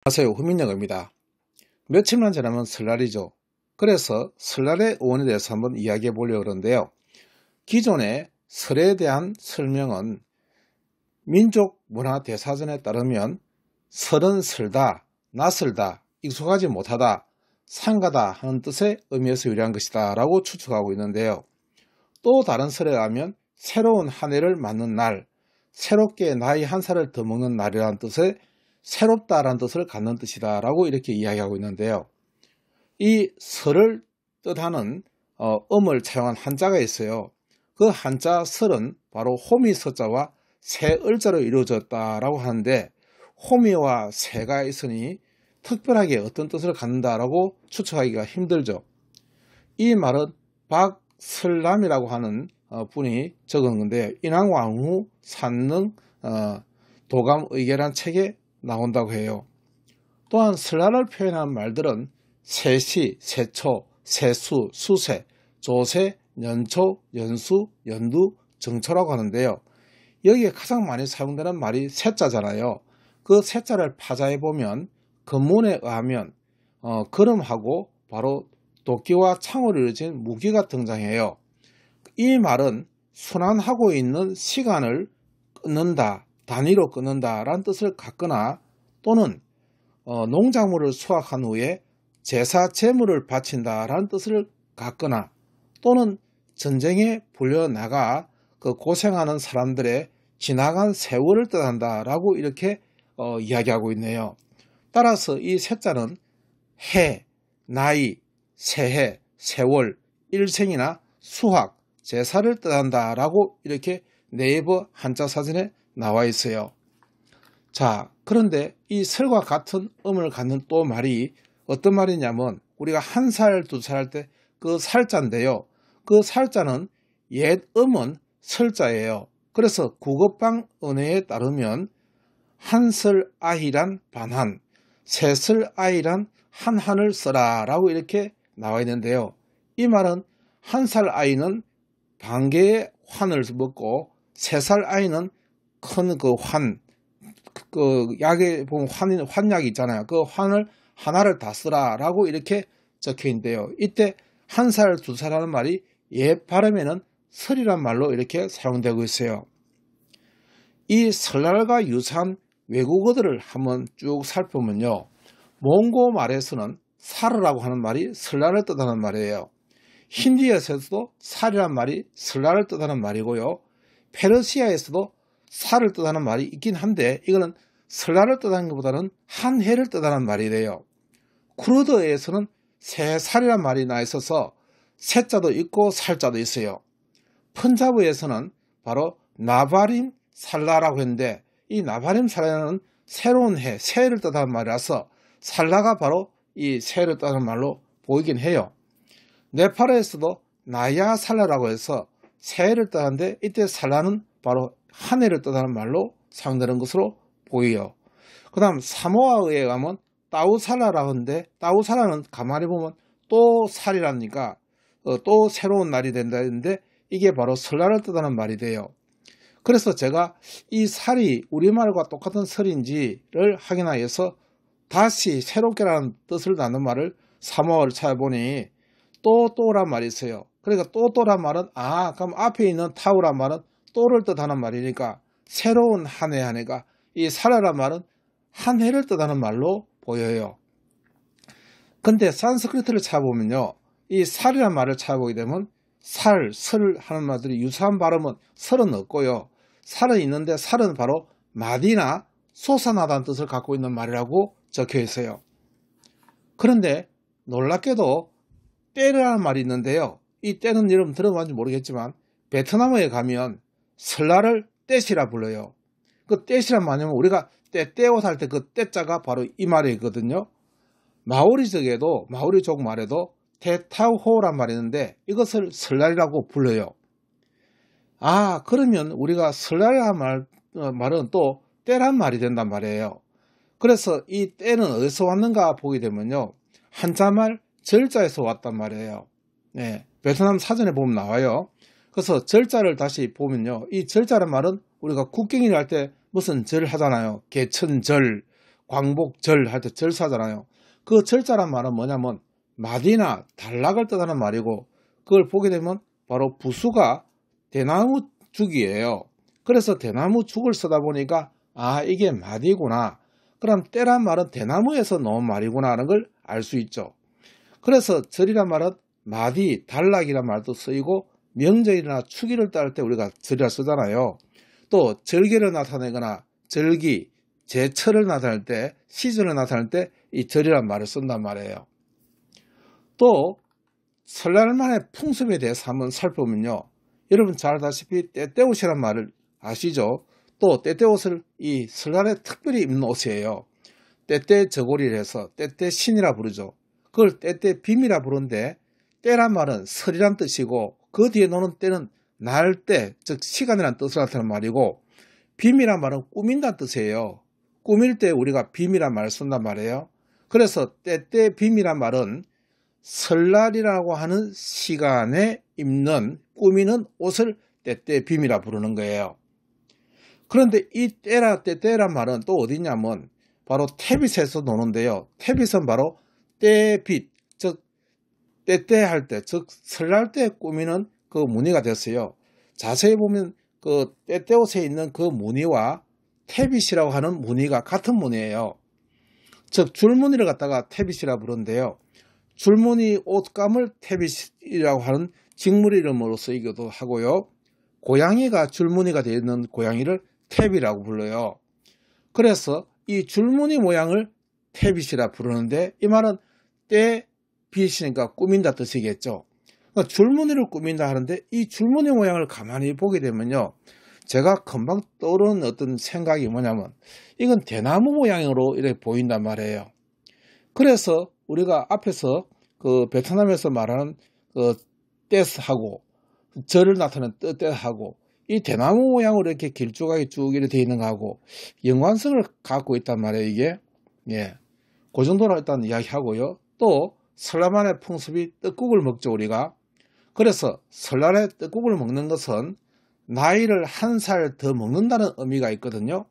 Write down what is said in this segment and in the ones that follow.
안녕하세요. 후민영입니다. 며칠만 지나면 설날이죠. 그래서 설날의 어원에 대해서 한번 이야기해 보려고 하는데요. 기존의 설에 대한 설명은 민족 문화 대사전에 따르면 설은 설다, 낯설다, 익숙하지 못하다, 상가다 하는 뜻의 의미에서 유래한 것이다 라고 추측하고 있는데요. 또 다른 설에 의하면 새로운 한 해를 맞는 날, 새롭게 나이 한 살을 더 먹는 날이라는 뜻의 새롭다라는 뜻을 갖는 뜻이다 라고 이렇게 이야기하고 있는데요. 이 설을 뜻하는 음을 차용한 한자가 있어요. 그 한자 설은 바로 호미 서자와 새 을자로 이루어졌다라고 하는데, 호미와 새가 있으니 특별하게 어떤 뜻을 갖는다라고 추측하기가 힘들죠. 이 말은 박설남이라고 하는 분이 적은 건데요. 인왕왕후 산능 도감의계란 책에 나온다고 해요. 또한 설날을 표현한 말들은 새시, 새초, 새수, 수세, 조세, 년초, 연수, 연두, 정초라고 하는데요. 여기에 가장 많이 사용되는 말이 새자잖아요. 그 새자를 파자해보면 근문에 의하면 걸음하고 바로 도끼와 창으로 이루어진 무기가 등장해요. 이 말은 순환하고 있는 시간을 끊는다, 단위로 끊는다 라는 뜻을 갖거나, 또는 농작물을 수확한 후에 제사 제물을 바친다 라는 뜻을 갖거나, 또는 전쟁에 불려나가 그 고생하는 사람들의 지나간 세월을 뜻한다 라고 이렇게 이야기하고 있네요. 따라서 이 새자는 해, 나이, 새해, 세월, 일생이나 수확, 제사를 뜻한다 라고 이렇게 네이버 한자 사전에 나와 있어요. 자, 그런데 이 설과 같은 음을 갖는 또 말이 어떤 말이냐면, 우리가 한 살, 두 살 할 때 그 살자인데요. 그 살자는 옛 음은 설자예요. 그래서 국어방 은혜에 따르면 한설 아이란 반한, 세설 아이란 한한을 써라 라고 이렇게 나와 있는데요. 이 말은 한 살 아이는 반개의 환을 먹고, 세 살 아이는 큰 그 약에 보면 환약이 있잖아요. 그 환을 하나를 다 쓰라 라고 이렇게 적혀 있는데요. 이때 한 살, 두 살 하는 말이 옛 발음에는 설이란 말로 이렇게 사용되고 있어요. 이 설날과 유사한 외국어들을 한번 쭉 살펴보면요. 몽고 말에서는 사르라고 하는 말이 설날을 뜻하는 말이에요. 힌디에서도 살이란 말이 설날을 뜻하는 말이고요. 페르시아에서도 살을 뜻하는 말이 있긴 한데, 이거는 설날을 뜻하는 것보다는 한 해를 뜻하는 말이래요. 쿠르드에서는 새 살이란 말이 나 있어서 새자도 있고 살자도 있어요. 펀자브에서는 바로 나바림 살라라고 했는데, 이 나바림 살라는 새로운 해, 새해를 뜻하는 말이라서 살라가 바로 이 새해를 뜻하는 말로 보이긴 해요. 네팔에서도 나야 살라라고 해서 새해를 뜻하는데, 이때 살라는 바로 한 해를 뜻하는 말로 사용되는 것으로 보여요. 그 다음 사모아에 가면 따우살라라고 하는데, 따우살라는 가만히 보면 또 살이라니까 또 새로운 날이 된다는데, 이게 바로 설날을 뜻하는 말이 돼요. 그래서 제가 이 살이 우리말과 똑같은 설인지를 확인하여서 다시 새롭게라는 뜻을 나눈 말을 사모아를 찾아보니 또란 말이 있어요. 그러니까 또란 말은 그럼 앞에 있는 타우란 말은 또를 뜻하는 말이니까 새로운 한 해 한 해가, 이 살이란 말은 한 해를 뜻하는 말로 보여요. 근데 산스크리트를 찾아보면요, 이 살이란 말을 찾아보게 되면 설 하는 말들이 유사한 발음은 설은 없고요. 살은 있는데, 살은 바로 마디나 솟아나다는 뜻을 갖고 있는 말이라고 적혀 있어요. 그런데 놀랍게도 떼라는 말이 있는데요. 이 떼는 여러분 들어봤는지 모르겠지만, 베트남에 가면 설날을 떼시라 불러요. 그 떼시란 말이면 우리가 떼옷 할 때 그 떼자가 바로 이 말이거든요. 마오리족에도, 마오리족 말에도 테타우호란 말이 있는데, 이것을 설날이라고 불러요. 그러면 우리가 설날이라는 말은 또 떼란 말이 된단 말이에요. 그래서 이 떼는 어디서 왔는가 보게 되면요, 한자말 절자에서 왔단 말이에요. 베트남 사전에 보면 나와요. 그래서 절자를 다시 보면요, 이 절자란 말은 우리가 국경일 할 때 무슨 절 하잖아요. 개천절, 광복절 할 때 절사잖아요. 그 절자란 말은 뭐냐면 마디나 단락을 뜻하는 말이고, 그걸 보게 되면 바로 부수가 대나무 죽이에요. 그래서 대나무 죽을 쓰다 보니까 이게 마디구나. 그럼 때란 말은 대나무에서 나온 말이구나 하는 걸 알 수 있죠. 그래서 절이란 말은 마디, 단락이란 말도 쓰이고, 명절이나 축일을 따를 때 우리가 절이라 쓰잖아요. 또 절기를 나타내거나 절기, 제철을 나타낼 때, 시즌을 나타낼 때 이 절이란 말을 쓴단 말이에요. 또 설날만의 풍습에 대해서 한번 살펴보면요, 여러분 잘 아다시피 떼떼옷이란 말을 아시죠? 또 떼떼옷을 이 설날에 특별히 입는 옷이에요. 떼떼 저고리를 해서 떼떼신이라 부르죠. 그걸 떼떼빔이라 부르는데, 때란 말은 설이란 뜻이고, 그 뒤에 노는 때는 날 때, 즉 시간이란 뜻을 나타내는 말이고, 빔이란 말은 꾸민다는 뜻이에요. 꾸밀 때 우리가 빔이란 말을 쓴단 말이에요. 그래서 떼떼빔이란 말은 설날이라고 하는 시간에 입는, 꾸미는 옷을 떼떼빔이라 부르는 거예요. 그런데 이 떼떼란 말은 또 어디냐면 바로 태빗에서 노는데요. 태빗은 바로 떼빗, 즉 떼떼할 때, 즉 설날 때 꾸미는 그 무늬가 됐어요. 자세히 보면 그 떼떼옷에 있는 그 무늬와 태빗이라고 하는 무늬가 같은 무늬예요. 즉 줄무늬를 갖다가 태빗이라 부르는데요. 줄무늬 옷감을 태빗이라고 하는 직물 이름으로 쓰이기도 하고요. 고양이가 줄무늬가 되어 있는 고양이를 태빗이라고 불러요. 그래서 이 줄무늬 모양을 태빗이라 부르는데, 이 말은 떼빗이니까 꾸민다 뜻이겠죠. 그러니까 줄무늬를 꾸민다 하는데, 이 줄무늬 모양을 가만히 보게 되면요, 제가 금방 떠오르는 어떤 생각이 뭐냐면, 이건 대나무 모양으로 이렇게 보인단 말이에요. 그래서 우리가 앞에서 그 베트남에서 말하는 그 떼스하고 절을 나타내는 떼하고 이 대나무 모양으로 이렇게 길쭉하게 쭉 이렇게 되어 있는 거하고 연관성을 갖고 있단 말이에요, 이게. 예. 그 정도로 일단 이야기하고요. 또 설날만의 풍습이 떡국을 먹죠, 우리가. 그래서 설날에 떡국을 먹는 것은 나이를 한 살 더 먹는다는 의미가 있거든요.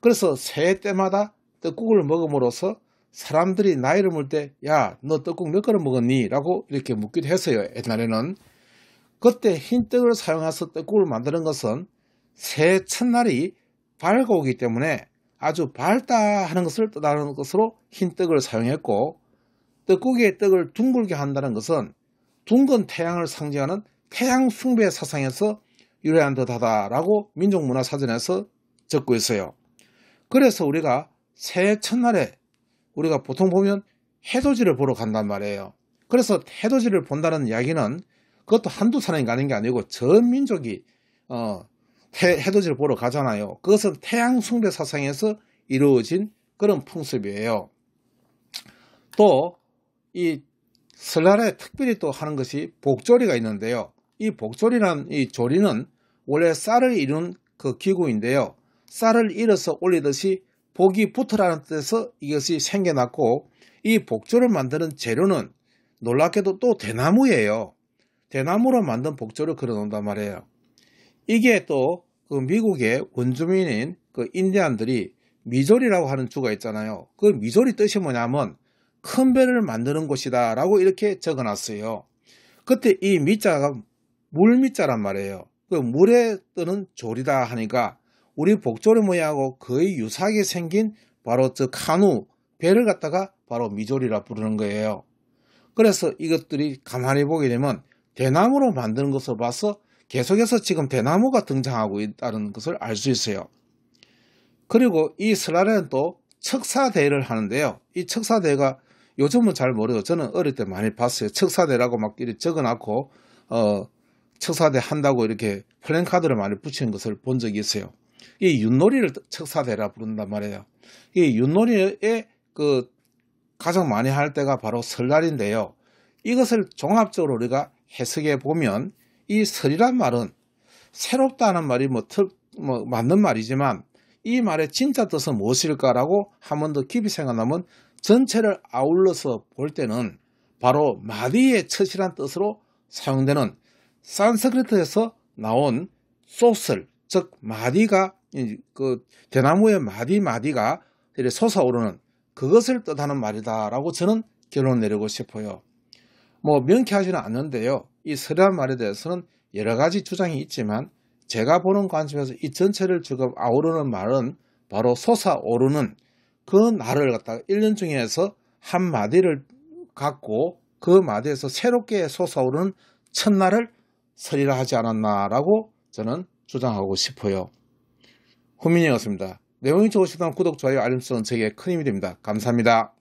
그래서 새해 때마다 떡국을 먹음으로써 사람들이 나이를 물을 때, 야, 너 떡국 몇 그릇 먹었니? 라고 이렇게 묻기도 했어요, 옛날에는. 그때 흰떡을 사용해서 떡국을 만드는 것은 새해 첫날이 밝아오기 때문에 아주 밝다 하는 것을 뜻하는 것으로 흰떡을 사용했고, 떡국의 떡을 둥글게 한다는 것은 둥근 태양을 상징하는 태양 숭배 사상에서 유래한 듯하다라고 민족문화사전에서 적고 있어요. 그래서 우리가 새해 첫날에 우리가 보통 보면 해돋이를 보러 간단 말이에요. 그래서 해돋이를 본다는 이야기는 그것도 한두 사람이 가는 게 아니고 전 민족이 해돋이를 보러 가잖아요. 그것은 태양 숭배 사상에서 이루어진 그런 풍습이에요. 또 이 설날에 특별히 또 하는 것이 복조리가 있는데요. 이 복조리란 이 조리는 원래 쌀을 이룬 그 기구인데요. 쌀을 잃어서 올리듯이 복이 붙으라는 뜻에서 이것이 생겨났고, 이 복조를 만드는 재료는 놀랍게도 또 대나무예요. 대나무로 만든 복조를 걸어놓는단 말이에요. 이게 또 그 미국의 원주민인 그 인디안들이 미조리라고 하는 주가 있잖아요. 그 미조리 뜻이 뭐냐면 큰 배를 만드는 곳이다 라고 이렇게 적어놨어요. 그때 이 미자가 물미자란 말이에요. 그 물에 뜨는 조리다 하니까 우리 복조리 모양하고 거의 유사하게 생긴 바로 저 카누, 배를 갖다가 바로 미조리라 부르는 거예요. 그래서 이것들이 가만히 보게 되면 대나무로 만드는 것을 봐서 계속해서 지금 대나무가 등장하고 있다는 것을 알 수 있어요. 그리고 이 설날에는 또 척사대회를 하는데요. 이 척사대회가 요즘은 잘 모르고 저는 어릴 때 많이 봤어요. 척사대라고 막 이렇게 적어놓고 척사대 한다고 이렇게 플랜카드를 많이 붙이는 것을 본 적이 있어요. 이 윷놀이를 척사대라 부른단 말이에요. 이 윷놀이에 그 가장 많이 할 때가 바로 설날인데요. 이것을 종합적으로 우리가 해석해 보면 이 설이란 말은 새롭다는 말이 맞는 말이지만 이 말의 진짜 뜻은 무엇일까라고 한 번 더 깊이 생각하면 전체를 아울러서 볼 때는 바로 마디의 첫이란 뜻으로 사용되는 산스크리트에서 나온 소설, 즉 마디가 그 대나무의 마디가 솟아오르는 그것을 뜻하는 말이다 라고 저는 결론을 내리고 싶어요. 뭐 명쾌하지는 않는데요. 이 설이라는 말에 대해서는 여러 가지 주장이 있지만 제가 보는 관점에서 이 전체를 지금 아우르는 말은 바로 솟아오르는 그 날을 갖다가 1년 중에서 한 마디를 갖고 그 마디에서 새롭게 솟아오르는 첫날을 설이라 하지 않았나라고 저는 주장하고 싶어요. 훈민이었습니다. 내용이 좋으시다면 구독, 좋아요, 알림 설정 제게 큰 힘이 됩니다. 감사합니다.